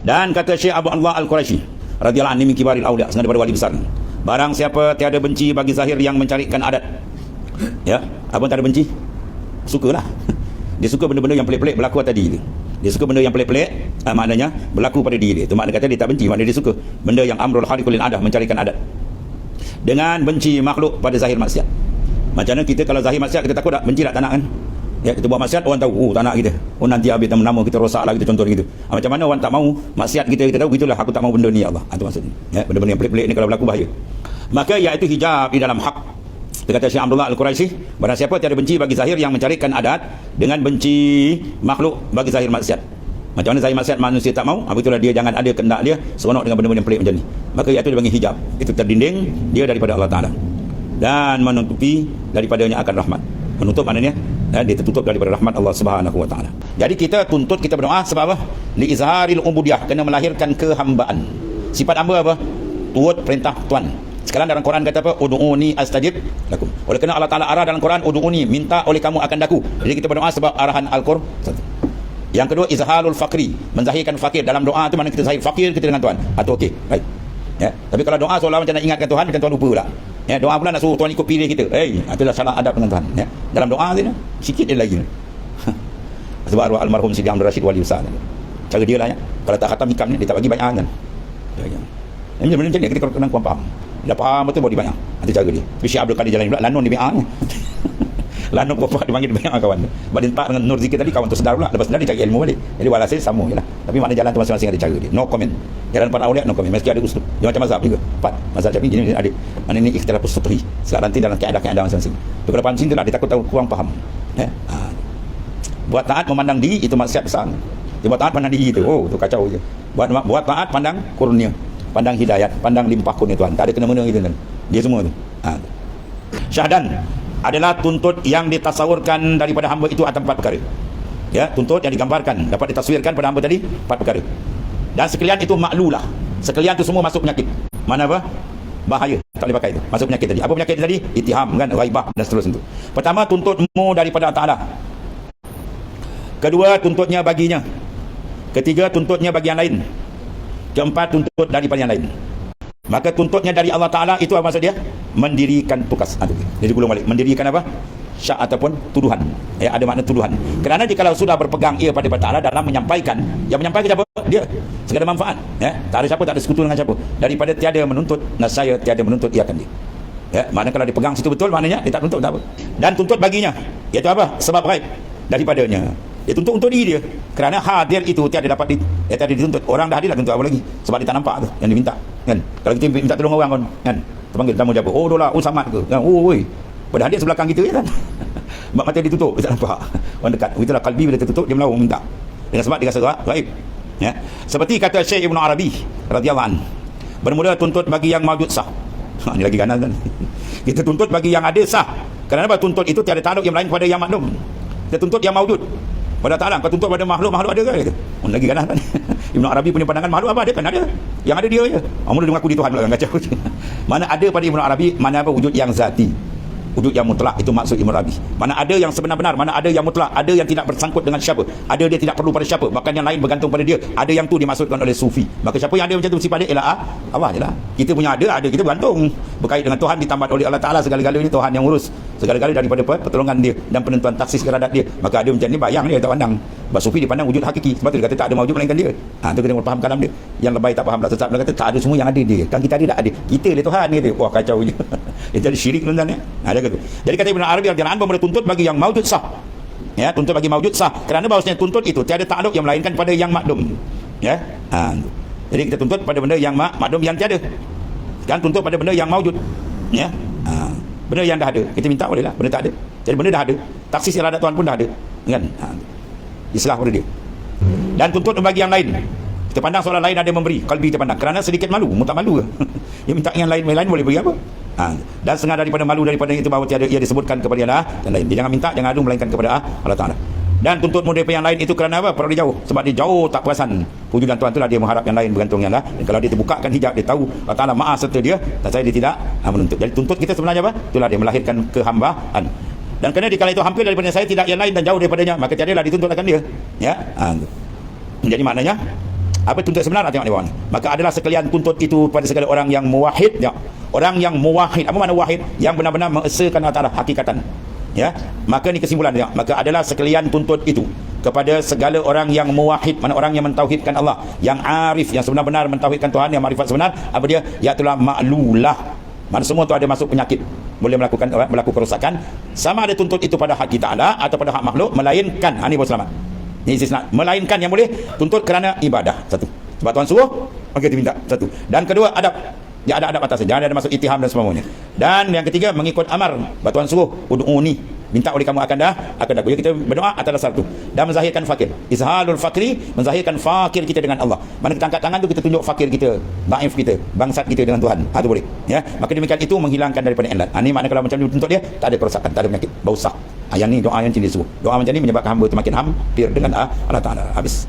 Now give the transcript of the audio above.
Dan kata Syekh Abu Allah Al-Quraisy radhiyallahu anhu min kibaril aulia, sengaja daripada wali besar, barang siapa tiada benci bagi zahir yang mencarikan adat. Ya, apa tak ada benci? Sukalah. Dia suka benda-benda yang pelik-pelik berlaku tadi itu. Dia suka benda yang pelik-pelik, maknanya berlaku pada diri dia. Itu makna kata dia tak benci, maknanya dia suka benda yang amrul khariqul lil adah, mencarikan adat. Dengan benci makhluk pada zahir maksiat. Macam mana kita kalau zahir maksiat kita takut tak? Benci tak nak kan? Ya, kita buat maksiat orang tahu, oh tak nak kita. Oh nanti habis nama kita rosak lah, kita contoh gitu. Macam mana orang tak mau maksiat kita tahu, gitulah aku tak mau benda ni ya Allah. Itu maksudnya. Ya, benda-benda yang pelik-pelik ni kalau berlaku bahaya. Maka iaitu hijab di dalam hak. Dia kata Syekh Abdullah Al-Quraisy, barang siapa tiada benci bagi zahir yang mencarikan adat, dengan benci makhluk bagi zahir maksiat. Macam mana zahir maksiat manusia tak mau, itulah dia jangan ada kehendak dia seronok dengan benda-benda yang pelik macam ni. Maka iaitu dia panggil hijab. Itu terdinding dia daripada Allah Ta'ala dan menutupi daripadanya akan rahmat. Menutup maknanya dia tertutup daripada rahmat Allah Subhanahu wa Ta'ala. Jadi kita tuntut, kita berdoa sebab apa? Li izharil ubudiyah, kena melahirkan kehambaan. Sifat hamba apa? Turut perintah Tuhan. Sekarang dalam Quran kata apa? Ud'uni astajib lakum. Oleh kerana Allah Ta'ala arah dalam Quran, ud'uni, minta oleh kamu akan daku. Jadi kita berdoa sebab arahan Al-Quran. Yang kedua, izharul fakri, menzahirkan fakir. Dalam doa tu mana kita zahir fakir kita dengan Tuhan. Atau okey, baik. Ya, tapi kalau doa seolah macam nak ingatkan Tuhan, macam Tuhan lupa pula. Ya, doa pula nak suruh Tuhan ikut pilih kita. Itulah salah adab dengan Tuhan. Ya. Dalam doa tu sikit dia lagi. Sebab arwah almarhum Sidi Abdul Rashid wali besar. Cara dia lah ya. Kalau tak khatam hikam ni, dia tak bagi banyak kan. Ini macam ni kita kena kurang faham. Dah faham betul baru dibayar. Itu cara dia. Syekh Abdul Qadir Jalani pula lanon dibayar. Lanon bapak dipanggil dibayar kawan. Sebab dia tak dengan Nur Zikir tadi kawan tu sedar pula. Lepas sedar dia cari ilmu balik. Jadi walhasil sama je lah. Tapi makna jalan tu masing-masing ada cara dia. No comment. Jalan para awliya no comment. Mesti ada usul. Dia macam mazhab juga. Empat. Mazhab Syafi'i jenis ada. Mana ni ikhtilafus fiqhi. Sekarang nanti dalam kaedah-kaedah masing-masing. Tu kalau pancing tu lah dia takut tahu kurang faham. Ya. Buat taat memandang diri itu maksiat besar. Dia buat taat pandang diri tu. Oh, tu kacau je. Buat taat pandang kurnia. Pandang hidayat, pandang limpah kurnia Tuhan. Tak ada kena-mena gitu kan. Dia semua tu. Syahdan adalah tuntut yang ditasawurkan daripada hamba itu atas 4 perkara. Ya, tuntut yang digambarkan, dapat ditaswirkan pada hamba tadi 4 perkara. Dan sekalian itu maklulah. Sekalian itu semua masuk penyakit. Mana apa? Bahaya. Tak boleh pakai itu. Masuk penyakit tadi. Apa penyakit tadi? Ittiham kan, ghaibah dan seterusnya itu. Pertama, tuntutmu daripada Allah Ta'ala. Kedua, tuntutnya baginya. Ketiga, tuntutnya bagi yang lain. Keempat, tuntut daripada yang lain. Maka tuntutnya dari Allah Ta'ala itu apa maksud dia? Mendirikan tugas. Jadi gulung balik. Mendirikan apa? Syak ataupun tuduhan. Ya, ada makna tuduhan. Kerana dia kalau sudah berpegang ia pada Allah Ta'ala dalam menyampaikan, yang menyampaikan siapa? Dia. Segala manfaat. Ya, tak ada siapa, tak ada sekutu dengan siapa. Daripada tiada menuntut, nasaya tiada menuntut ia akan dia. Ya, makna kalau dipegang situ betul, maknanya dia tak tuntut tak apa. Dan tuntut baginya. Iaitu apa? Sebab ghaib daripadanya. Dia tuntut untuk diri dia. Kerana hadir itu tiada dapat tiada dituntut. Orang dah hadir lah tuntut apa lagi? Sebab dia tak nampak tu yang diminta. Kan? Kalau kita minta tolong orang kan, terpanggil tamu jawab, oh dolah, oh Samad ke? Kan? Oh oi. Pada hadir sebelah kita ya kan. Mak mata ditutup, dia tak nampak. Orang dekat. Itulah kalbi bila tertutup dia melawang minta. Dengan sebab dia rasa ghaib. Ya. Seperti kata Syekh Ibn Arabi radhiyallahu anhu. Bermula tuntut bagi yang maujud sah. Ini lagi ganas kan. Kita tuntut bagi yang ada sah. Kerana apa? Tuntut itu tiada takluk yang lain kepada yang maklum. Kita tuntut yang maujud. Pada Ta'ala, kau tuntut pada makhluk ada ke? Lagi ganas kan? Ibn Arabi punya pandangan makhluk apa? Ada kan? Ada. Yang ada dia je. Mula dia mengaku di Tuhan pula kan? Kacau. Mana ada pada Ibn Arabi, mana apa wujud yang zati. Wujud yang mutlak, itu maksud Ibn Arabi. Mana ada yang sebenar-benar, mana ada yang mutlak, ada yang tidak bersangkut dengan siapa, ada dia tidak perlu pada siapa, bahkan yang lain bergantung pada dia. Ada yang tu dimaksudkan oleh Sufi. Maka siapa yang ada macam tu sifat dia ialah Allah je lah. Kita punya ada kita bergantung. Berkait dengan Tuhan ditambah oleh Allah Ta'ala segala-galanya, Tuhan yang urus segala-galanya daripada pertolongan dia dan penentuan taksis iradat dia. Maka ada macam ni bayang dia tak pandang. Sebab Sufi dipandang wujud hakiki. Sebab tu dia kata tak ada maujud melainkan dia. Itu kena faham kalam dia. Yang lebay tak faham tak sesat, dia kata tak ada semua yang ada dia. Kan kita ada tak ada. Kita le Tuhan kata. Wah kacau je. Itu jadi syirik tuan-tuan ya. Dia kata. Jadi kata Ibn Arabi radhiyallahu anhu boleh tuntut bagi yang maujud sah. Ya, tuntut bagi maujud sah. Kerana bahawasanya tuntut itu tiada takluk yang melainkan pada yang makdum. Ya. Jadi kita tuntut pada benda yang makdum yang tiada. Kan tuntut pada benda yang maujud. Ya. Benda yang dah ada. Kita minta boleh lah. Benda tak ada. Jadi benda dah ada. Taksis iradat Tuhan pun dah ada. Kan? Islah pada dia. Dan tuntut bagi yang lain. Kita pandang seorang lain ada memberi. Kalbi kita pandang. Kerana sedikit malu. Tak malu ke? Dia minta yang lain boleh beri apa? Dan setengah daripada malu daripada itu bahawa tiada ia disebutkan kepada yang lain. Dia jangan minta, jangan adu melainkan kepada Allah Ta'ala. Dan tuntut daripada yang lain itu kerana apa? Perlu dia jauh. Sebab dia jauh tak perasan wujudan Tuhan itulah dia mengharap yang lain bergantung yang lain. Dan kalau dia terbukakan hijab, dia tahu Allah Ta'ala maaf serta dia, dan saya dia tidak menuntut. Jadi tuntut kita sebenarnya apa? Itulah dia melahirkan kehambaan. Dan kerana dikala itu hampir daripada saya tidak yang lain dan jauh daripadanya, maka tiadalah dituntut akan dia. Ya. Jadi maknanya Apa tuntut sebenar? Tengok di bawah ni. Maka adalah sekalian tuntut itu pada segala orang yang muwahhid, ya. Orang yang muwahhid. Apa makna wahid? Yang benar-benar mengesakan Allah Taala hakikatan. Ya. Maka ni kesimpulan dia. Maka adalah sekalian tuntut itu kepada segala orang yang muwahhid, mana orang yang mentauhidkan Allah, yang arif, yang sebenar-benar mentauhidkan Tuhan, yang makrifat sebenar. Apa dia? Iaitulah ma'lulah. Mana semua tu ada masuk penyakit, boleh melakukan kerosakan. Sama ada tuntut itu pada hak kita Allah atau pada hak makhluk, melainkan ini baru selamat. Ini istisna. Melainkan yang boleh tuntut kerana ibadah. Satu, sebab Tuhan suruh, maka kita minta. Satu. Dan kedua, adab. Dia ada adab atasnya, jangan ada masuk itiham dan sebagainya. Dan yang ketiga, mengikut amar. Sebab Tuhan suruh, ud'uni, minta oleh kamu akan aku. Jadi kita berdoa atas dasar itu. Dan menzahirkan fakir. Izhalul fakri, menzahirkan fakir kita dengan Allah. Mana kita angkat tangan tu, kita tunjuk fakir kita, dhaif kita, bangsat kita dengan Tuhan. Itu boleh. Ya. Maka demikian itu menghilangkan daripada ilat. Ini makna kalau macam ni tuntut dia, tak ada kerosakan, tak ada penyakit, bau sah. Yang ni doa yang disuruh. Doa macam ni menyebabkan hamba tu makin hampir dengan Allah Ta'ala. Habis.